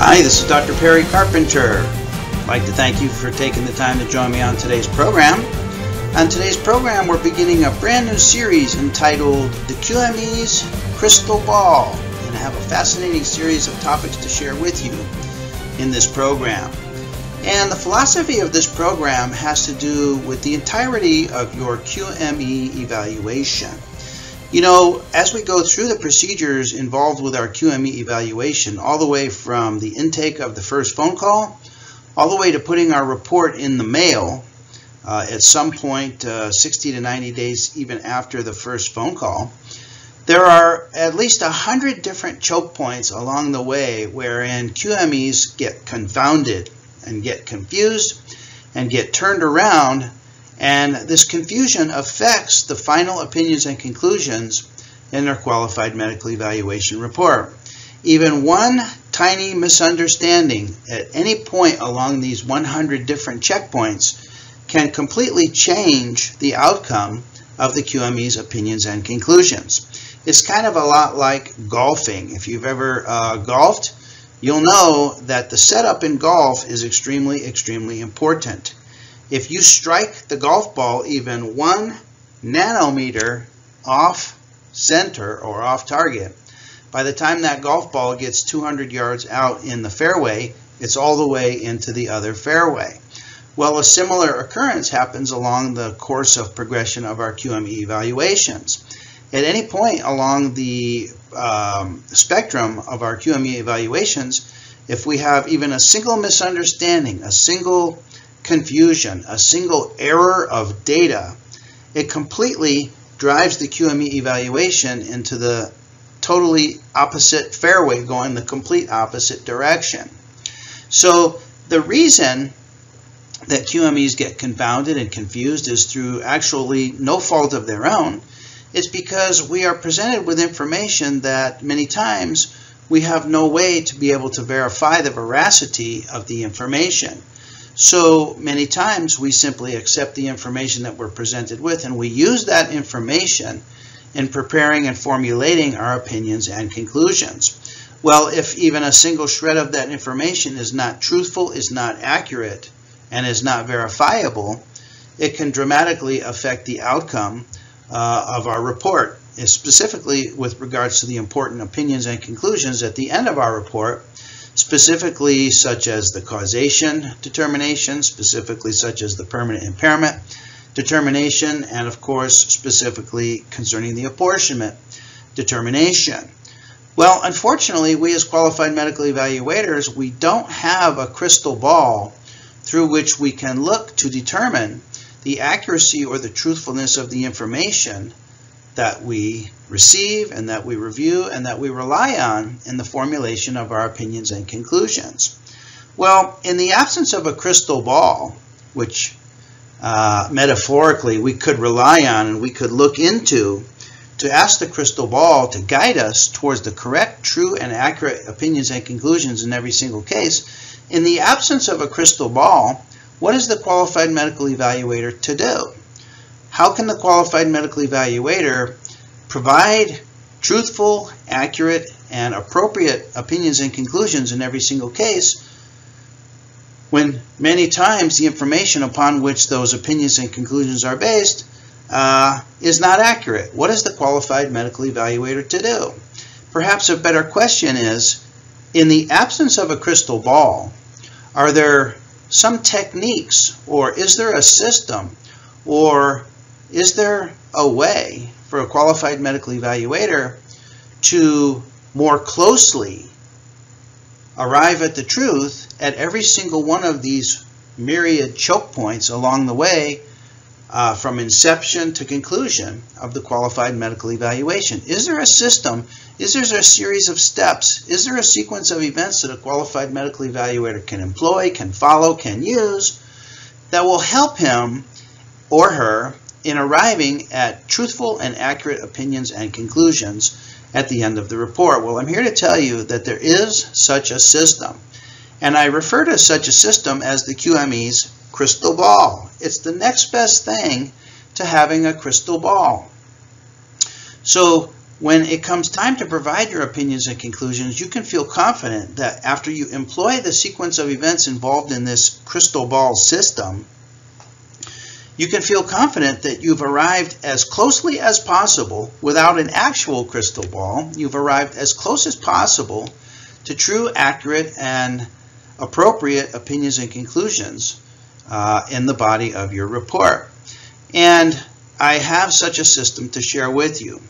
Hi, this is Dr. Perry Carpenter. I'd like to thank you for taking the time to join me on today's program. On today's program, we're beginning a brand new series entitled The QME's Crystal Ball, and I have a fascinating series of topics to share with you in this program. And the philosophy of this program has to do with the entirety of your QME evaluation. You know, as we go through the procedures involved with our QME evaluation, all the way from the intake of the first phone call, all the way to putting our report in the mail at some point 60 to 90 days even after the first phone call, there are at least 100 different choke points along the way wherein QMEs get confounded and get confused and get turned around. And this confusion affects the final opinions and conclusions in their qualified medical evaluation report. Even one tiny misunderstanding at any point along these 100 different checkpoints can completely change the outcome of the QME's opinions and conclusions. It's kind of a lot like golfing. If you've ever golfed, you'll know that the setup in golf is extremely important. If you strike the golf ball even 1 nanometer off center or off target, by the time that golf ball gets 200 yards out in the fairway, it's all the way into the other fairway. Well, a similar occurrence happens along the course of progression of our QME evaluations. At any point along the spectrum of our QME evaluations, if we have even a single misunderstanding, a single confusion, a single error of data, it completely drives the QME evaluation into the totally opposite fairway, going the complete opposite direction. So the reason that QMEs get confounded and confused is through actually no fault of their own. It's because we are presented with information that many times we have no way to be able to verify the veracity of the information. So many times we simply accept the information that we're presented with, and we use that information in preparing and formulating our opinions and conclusions. Well, if even a single shred of that information is not truthful, is not accurate, and is not verifiable, it can dramatically affect the outcome of our report, specifically with regards to the important opinions and conclusions at the end of our report, specifically such as the causation determination, specifically such as the permanent impairment determination, and of course specifically concerning the apportionment determination. Well, unfortunately, we as qualified medical evaluators, we don't have a crystal ball through which we can look to determine the accuracy or the truthfulness of the information that we receive and that we review and that we rely on in the formulation of our opinions and conclusions. Well, in the absence of a crystal ball, which metaphorically we could rely on and we could look into to ask the crystal ball to guide us towards the correct, true, and accurate opinions and conclusions in every single case, in the absence of a crystal ball, what is the qualified medical evaluator to do? How can the qualified medical evaluator provide truthful, accurate, and appropriate opinions and conclusions in every single case when many times the information upon which those opinions and conclusions are based is not accurate? What is the qualified medical evaluator to do? Perhaps a better question is, in the absence of a crystal ball, are there some techniques, or is there a system, or is there a way for a qualified medical evaluator to more closely arrive at the truth at every single one of these myriad choke points along the way from inception to conclusion of the qualified medical evaluation? Is there a system? Is there a series of steps? Is there a sequence of events that a qualified medical evaluator can employ, can follow, can use that will help him or her in arriving at truthful and accurate opinions and conclusions at the end of the report? Well, I'm here to tell you that there is such a system, and I refer to such a system as the QME's crystal ball. It's the next best thing to having a crystal ball. So when it comes time to provide your opinions and conclusions, you can feel confident that after you employ the sequence of events involved in this crystal ball system, you can feel confident that you've arrived as closely as possible, without an actual crystal ball, you've arrived as close as possible to true, accurate, and appropriate opinions and conclusions in the body of your report. And I have such a system to share with you.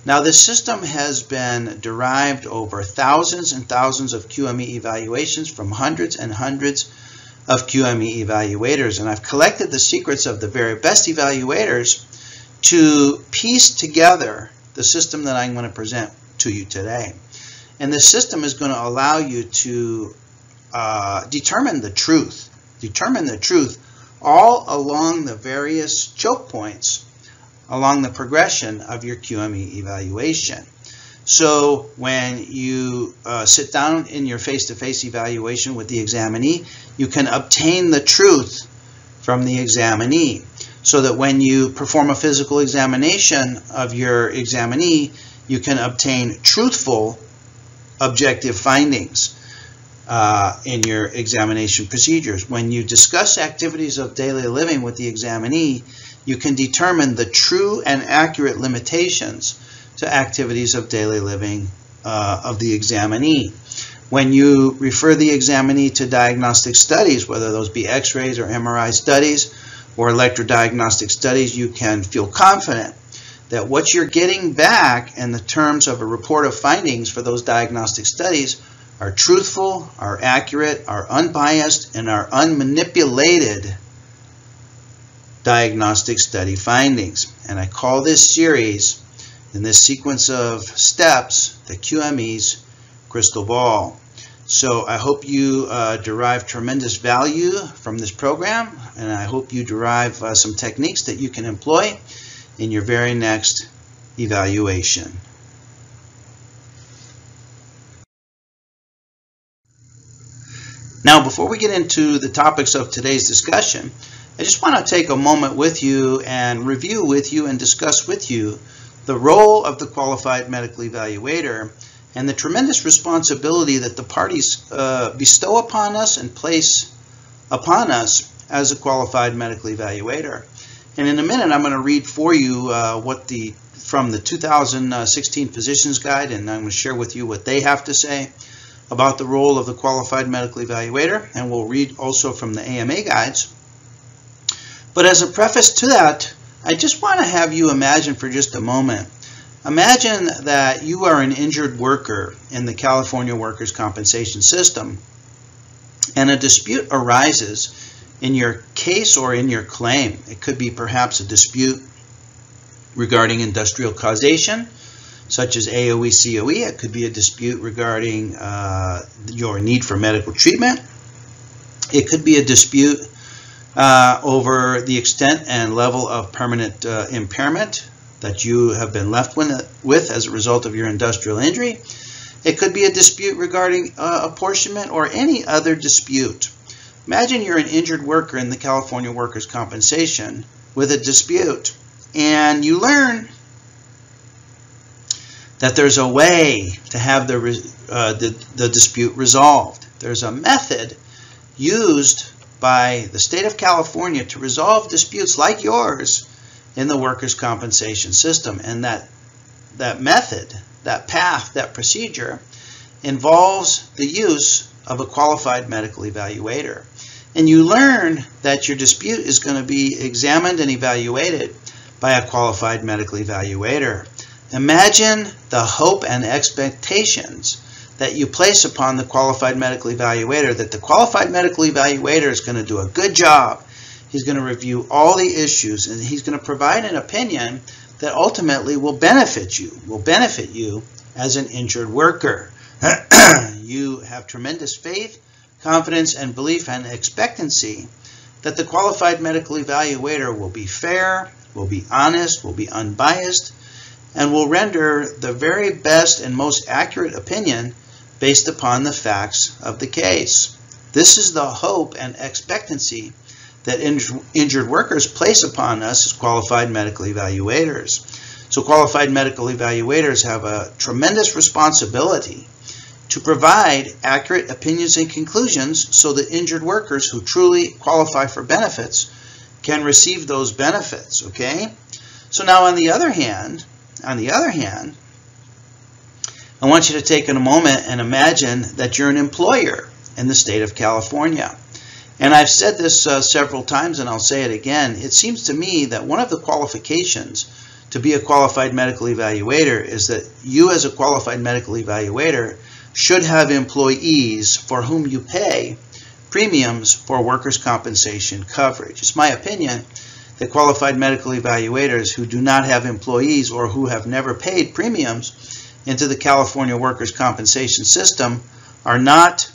Now, this system has been derived over thousands and thousands of QME evaluations from hundreds and hundreds of QME evaluators, and I've collected the secrets of the very best evaluators to piece together the system that I'm going to present to you today. And this system is going to allow you to determine the truth all along the various choke points along the progression of your QME evaluation. So when you sit down in your face-to-face evaluation with the examinee, you can obtain the truth from the examinee, so that when you perform a physical examination of your examinee, you can obtain truthful, objective findings in your examination procedures. When you discuss activities of daily living with the examinee, you can determine the true and accurate limitations to activities of daily living of the examinee. When you refer the examinee to diagnostic studies, whether those be X-rays or MRI studies or electrodiagnostic studies, you can feel confident that what you're getting back in the terms of a report of findings for those diagnostic studies are truthful, are accurate, are unbiased, and are unmanipulated diagnostic study findings. And I call this series, in this sequence of steps, the QME's crystal ball. So I hope you derive tremendous value from this program, and I hope you derive some techniques that you can employ in your very next evaluation. Now, before we get into the topics of today's discussion, I just want to take a moment with you and review with you and discuss with you the role of the qualified medical evaluator and the tremendous responsibility that the parties bestow upon us and place upon us as a qualified medical evaluator. And in a minute, I'm going to read for you from the 2016 Physicians Guide, and I'm going to share with you what they have to say about the role of the qualified medical evaluator, and we'll read also from the AMA guides. But as a preface to that, I just want to have you imagine for just a moment. Imagine that you are an injured worker in the California workers' compensation system, and a dispute arises in your case or in your claim. It could be perhaps a dispute regarding industrial causation, such as AOE-COE. It could be a dispute regarding your need for medical treatment. It could be a dispute over the extent and level of permanent impairment that you have been left with as a result of your industrial injury. It could be a dispute regarding apportionment or any other dispute. Imagine you're an injured worker in the California workers' compensation with a dispute, and you learn that there's a way to have the dispute resolved. There's a method used by the state of California to resolve disputes like yours in the workers' compensation system. And that method, that path, that procedure involves the use of a qualified medical evaluator. And you learn that your dispute is going to be examined and evaluated by a qualified medical evaluator. Imagine the hope and expectations that you place upon the qualified medical evaluator, that the qualified medical evaluator is going to do a good job. He's going to review all the issues, and he's going to provide an opinion that ultimately will benefit you as an injured worker. You have tremendous faith, confidence, and belief and expectancy that the qualified medical evaluator will be fair, will be honest, will be unbiased, and will render the very best and most accurate opinion based upon the facts of the case. This is the hope and expectancy that injured workers place upon us as qualified medical evaluators. So qualified medical evaluators have a tremendous responsibility to provide accurate opinions and conclusions so that injured workers who truly qualify for benefits can receive those benefits, okay? So now on the other hand, I want you to take a moment and imagine that you're an employer in the state of California. And I've said this several times, and I'll say it again. It seems to me that one of the qualifications to be a qualified medical evaluator is that you as a qualified medical evaluator should have employees for whom you pay premiums for workers' compensation coverage. It's my opinion that qualified medical evaluators who do not have employees or who have never paid premiums into the California workers' compensation system are not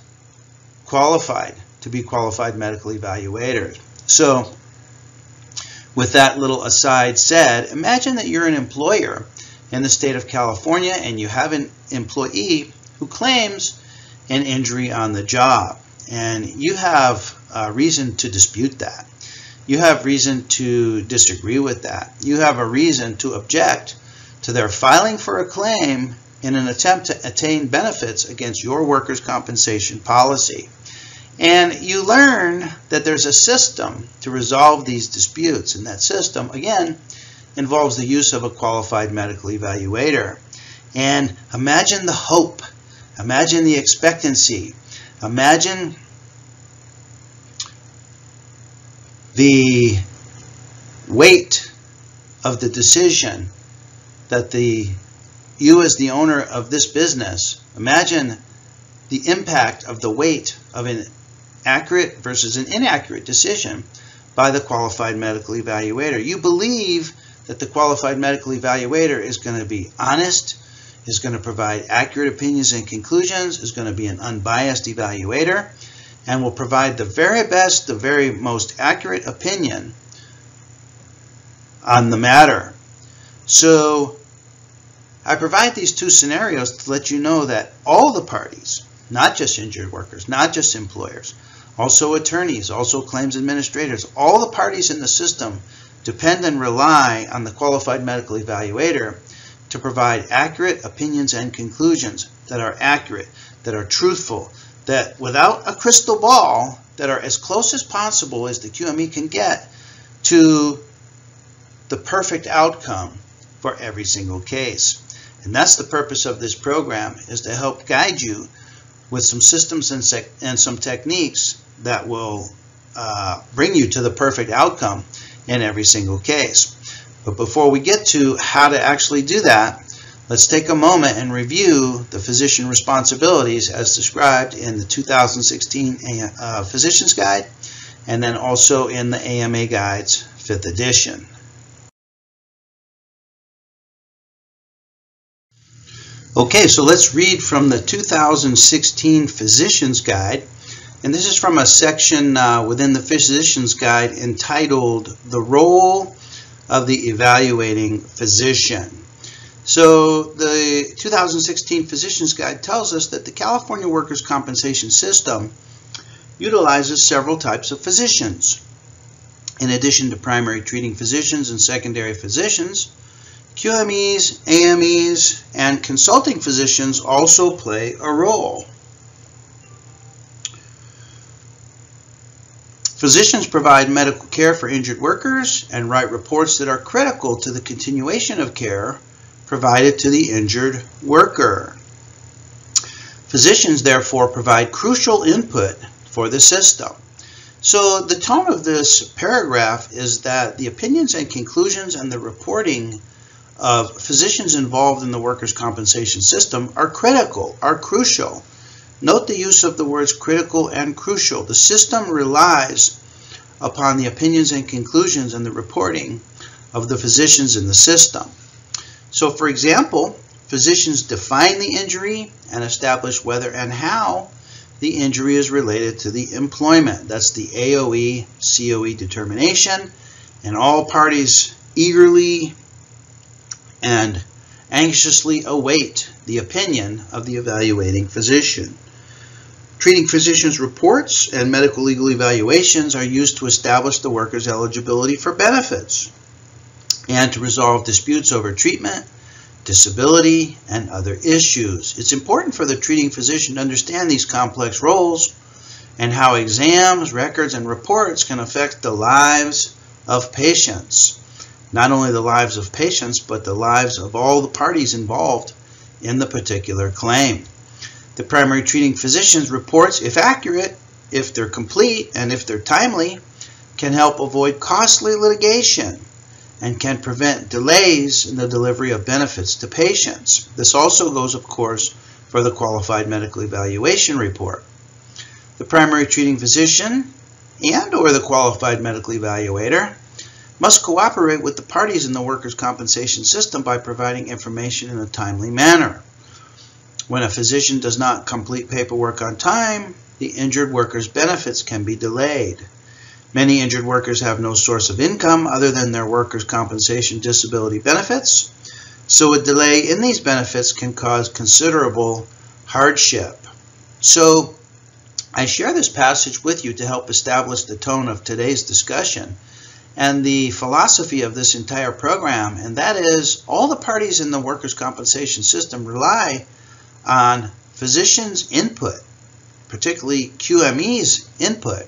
qualified to be qualified medical evaluators. So with that little aside said, imagine that you're an employer in the state of California and you have an employee who claims an injury on the job, and you have reason to dispute that. You have reason to disagree with that. You have a reason to object to their filing for a claim in an attempt to attain benefits against your workers' compensation policy. And you learn that there's a system to resolve these disputes, and that system, again, involves the use of a qualified medical evaluator. And imagine the hope, imagine the expectancy, imagine the weight of the decision that you as the owner of this business, imagine the impact of the weight of an accurate versus an inaccurate decision by the qualified medical evaluator. You believe that the qualified medical evaluator is going to be honest, is going to provide accurate opinions and conclusions, is going to be an unbiased evaluator, and will provide the very best, the very most accurate opinion on the matter. So I provide these two scenarios to let you know that all the parties, not just injured workers, not just employers, also attorneys, also claims administrators, all the parties in the system depend and rely on the qualified medical evaluator to provide accurate opinions and conclusions that are accurate, that are truthful, that without a crystal ball, that are as close as possible as the QME can get to the perfect outcome for every single case. And that's the purpose of this program, is to help guide you with some systems and some techniques that will bring you to the perfect outcome in every single case. But before we get to how to actually do that, let's take a moment and review the physician responsibilities as described in the 2016 Physician's Guide, and then also in the AMA Guide's 5th edition. Okay, so let's read from the 2016 Physician's Guide, and this is from a section within the Physician's Guide entitled The Role of the Evaluating Physician. So the 2016 Physician's Guide tells us that the California Workers' Compensation System utilizes several types of physicians. In addition to primary treating physicians and secondary physicians, QMEs, AMEs, and consulting physicians also play a role. Physicians provide medical care for injured workers and write reports that are critical to the continuation of care provided to the injured worker. Physicians, therefore, provide crucial input for the system. So the tone of this paragraph is that the opinions and conclusions and the reporting of physicians involved in the workers' compensation system are critical, are crucial. Note the use of the words critical and crucial. The system relies upon the opinions and conclusions and the reporting of the physicians in the system. So, for example, physicians define the injury and establish whether and how the injury is related to the employment. That's the AOE, COE determination, and all parties eagerly and anxiously await the opinion of the evaluating physician. Treating physicians' reports and medical legal evaluations are used to establish the worker's eligibility for benefits. and to resolve disputes over treatment, disability, and other issues. It's important for the treating physician to understand these complex roles and how exams, records, and reports can affect the lives of patients. Not only the lives of patients, but the lives of all the parties involved in the particular claim. The primary treating physician's reports, if accurate, if they're complete, and if they're timely, can help avoid costly litigation and can prevent delays in the delivery of benefits to patients. This also goes, of course, for the qualified medical evaluation report. The primary treating physician and/or the qualified medical evaluator must cooperate with the parties in the workers' compensation system by providing information in a timely manner. When a physician does not complete paperwork on time, the injured worker's benefits can be delayed. Many injured workers have no source of income other than their workers' compensation disability benefits, so a delay in these benefits can cause considerable hardship. So I share this passage with you to help establish the tone of today's discussion and the philosophy of this entire program, and that is all the parties in the workers' compensation system rely on physicians' input, particularly QME's input,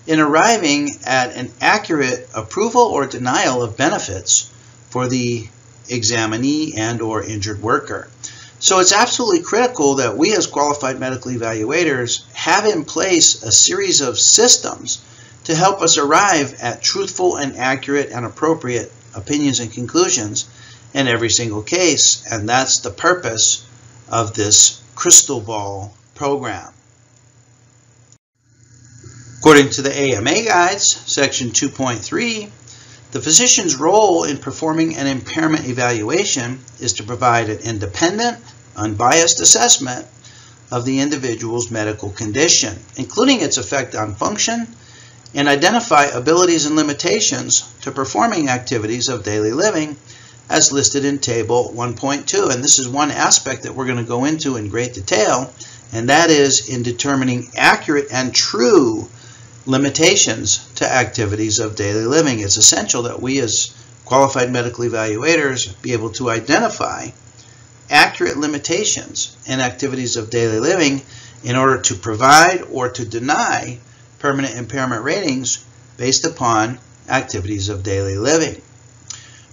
in arriving at an accurate approval or denial of benefits for the examinee and/or injured worker. So it's absolutely critical that we as qualified medical evaluators have in place a series of systems to help us arrive at truthful and accurate and appropriate opinions and conclusions in every single case, and that's the purpose of this crystal ball program. According to the AMA Guides, Section 2.3, the physician's role in performing an impairment evaluation is to provide an independent, unbiased assessment of the individual's medical condition, including its effect on function, and identify abilities and limitations to performing activities of daily living as listed in Table 1.2. And this is one aspect that we're going to go into in great detail, and that is in determining accurate and true limitations to activities of daily living. It's essential that we as qualified medical evaluators be able to identify accurate limitations in activities of daily living in order to provide or to deny permanent impairment ratings based upon activities of daily living.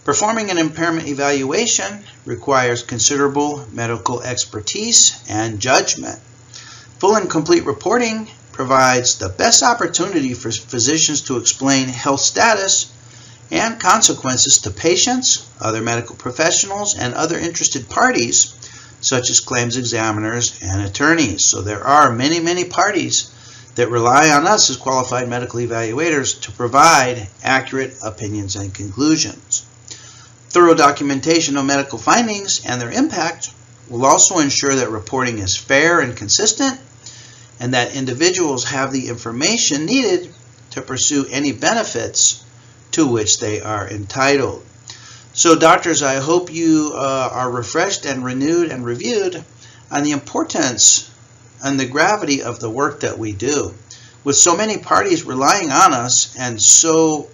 Performing an impairment evaluation requires considerable medical expertise and judgment. Full and complete reporting provides the best opportunity for physicians to explain health status and consequences to patients, other medical professionals, and other interested parties, such as claims examiners and attorneys. So there are many, many parties that rely on us as qualified medical evaluators to provide accurate opinions and conclusions. Thorough documentation of medical findings and their impact will also ensure that reporting is fair and consistent, and that individuals have the information needed to pursue any benefits to which they are entitled. So doctors, I hope you are refreshed and renewed and reviewed on the importance and the gravity of the work that we do. With so many parties relying on us and so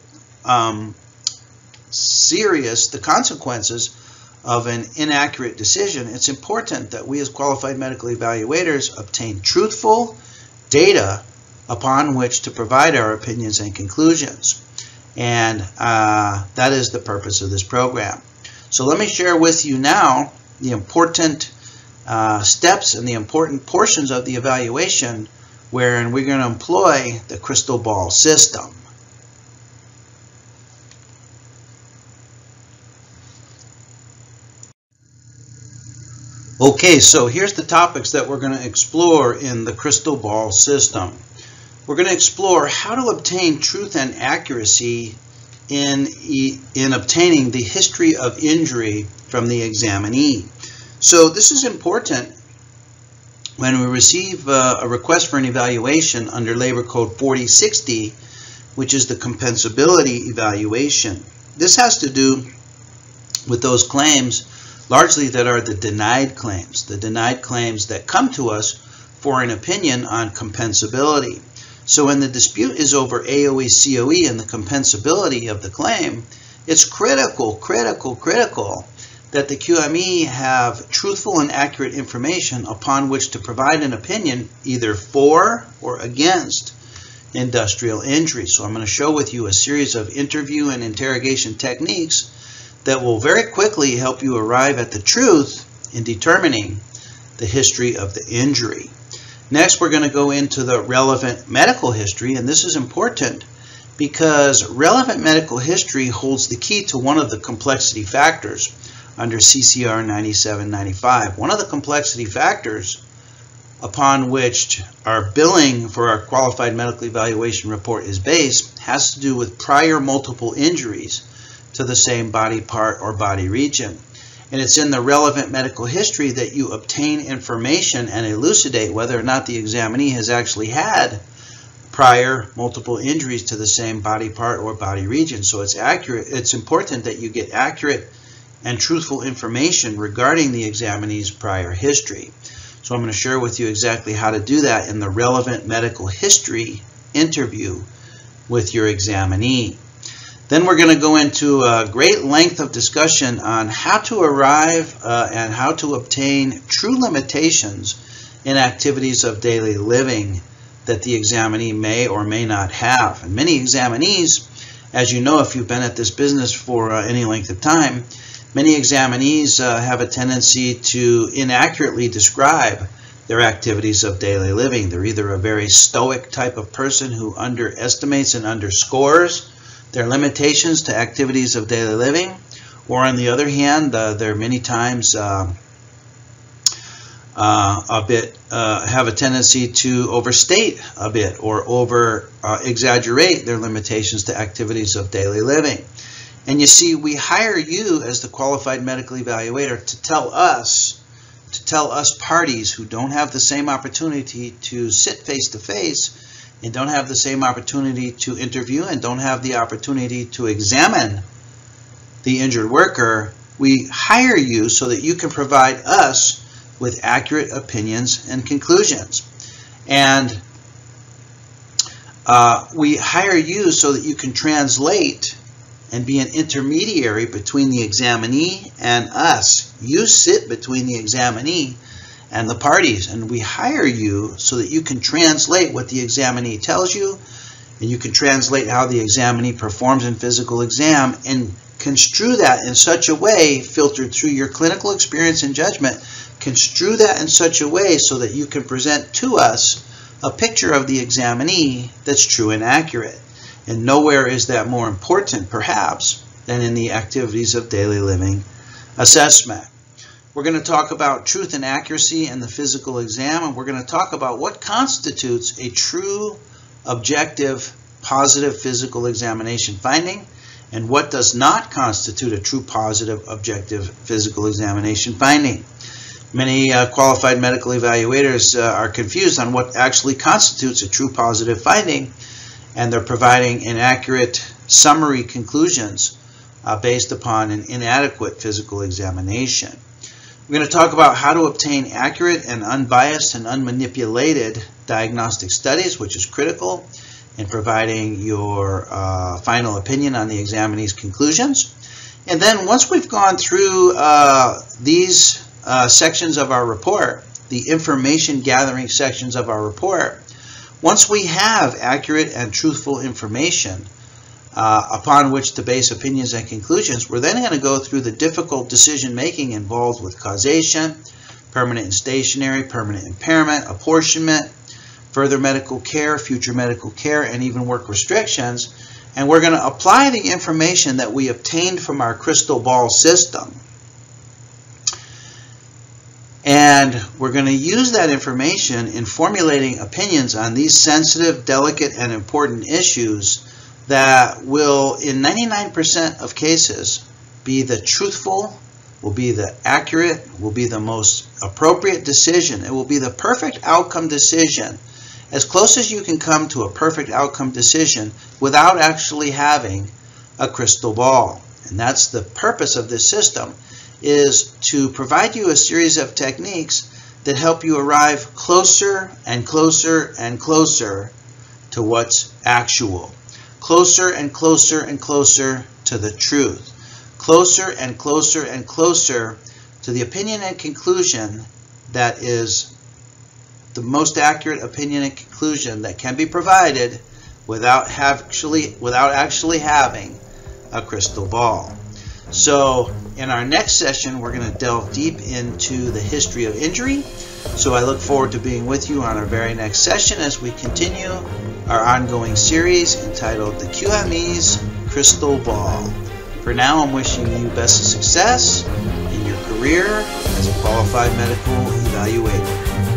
serious the consequences of an inaccurate decision, it's important that we as qualified medical evaluators obtain truthful data upon which to provide our opinions and conclusions. And that is the purpose of this program. So let me share with you now the important steps and the important portions of the evaluation wherein we're going to employ the crystal ball system. Okay, so here's the topics that we're going to explore in the crystal ball system. We're going to explore how to obtain truth and accuracy in obtaining the history of injury from the examinee. So this is important when we receive a request for an evaluation under Labor Code 4060, which is the compensability evaluation. This has to do with those claims largely that are the denied claims that come to us for an opinion on compensability. So when the dispute is over AOE COE and the compensability of the claim, It's critical that the QME have truthful and accurate information upon which to provide an opinion either for or against industrial injury. So I'm going to show with you a series of interview and interrogation techniques that will very quickly help you arrive at the truth in determining the history of the injury. Next, we're going to go into the relevant medical history, and this is important because relevant medical history holds the key to one of the complexity factors under CCR 9795. One of the complexity factors upon which our billing for our qualified medical evaluation report is based has to do with prior multiple injuries to the same body part or body region. And it's in the relevant medical history that you obtain information and elucidate whether or not the examinee has actually had prior multiple injuries to the same body part or body region. So it's important that you get accurate and truthful information regarding the examinee's prior history. So I'm going to share with you exactly how to do that in the relevant medical history interview with your examinee. Then we're going to go into a great length of discussion on how to arrive and how to obtain true limitations in activities of daily living that the examinee may or may not have. And many examinees, as you know if you've been at this business for any length of time, many examinees have a tendency to inaccurately describe their activities of daily living. They're either a very stoic type of person who underestimates and underscores their limitations to activities of daily living, or on the other hand, they're many times have a tendency to overstate a bit or over exaggerate their limitations to activities of daily living. And you see, we hire you as the qualified medical evaluator to tell us parties who don't have the same opportunity to sit face to face and don't have the same opportunity to interview and don't have the opportunity to examine the injured worker. We hire you so that you can provide us with accurate opinions and conclusions. And we hire you so that you can translate and be an intermediary between the examinee and us. You sit between the examinee and the parties, and we hire you so that you can translate what the examinee tells you, and you can translate how the examinee performs in physical exam and construe that in such a way, filtered through your clinical experience and judgment, construe that in such a way so that you can present to us a picture of the examinee that's true and accurate. And nowhere is that more important, perhaps, than in the activities of daily living assessment. We're going to talk about truth and accuracy in the physical exam, and we're going to talk about what constitutes a true, objective, positive physical examination finding, and what does not constitute a true, positive, objective physical examination finding. Many qualified medical evaluators are confused on what actually constitutes a true positive finding, and they're providing inaccurate summary conclusions based upon an inadequate physical examination. We're going to talk about how to obtain accurate and unbiased and unmanipulated diagnostic studies, which is critical in providing your final opinion on the examinee's conclusions. And then once we've gone through these sections of our report, the information gathering sections of our report, once we have accurate and truthful information upon which to base opinions and conclusions, we're then going to go through the difficult decision making involved with causation, permanent and stationary, permanent impairment, apportionment, further medical care, future medical care, and even work restrictions. And we're going to apply the information that we obtained from our crystal ball system. And we're going to use that information in formulating opinions on these sensitive, delicate, and important issues that will, in 99% of cases, be the truthful, will be the accurate, will be the most appropriate decision. It will be the perfect outcome decision, as close as you can come to a perfect outcome decision without actually having a crystal ball. And that's the purpose of this system, is to provide you a series of techniques that help you arrive closer and closer and closer to what's actual. closer and closer and closer to the truth, closer and closer and closer to the opinion and conclusion that is the most accurate opinion and conclusion that can be provided without actually having a crystal ball. So in our next session, we're going to delve deep into the history of injury. So I look forward to being with you on our very next session as we continue our ongoing series entitled The QME's Crystal Ball. For now, I'm wishing you best of success in your career as a qualified medical evaluator.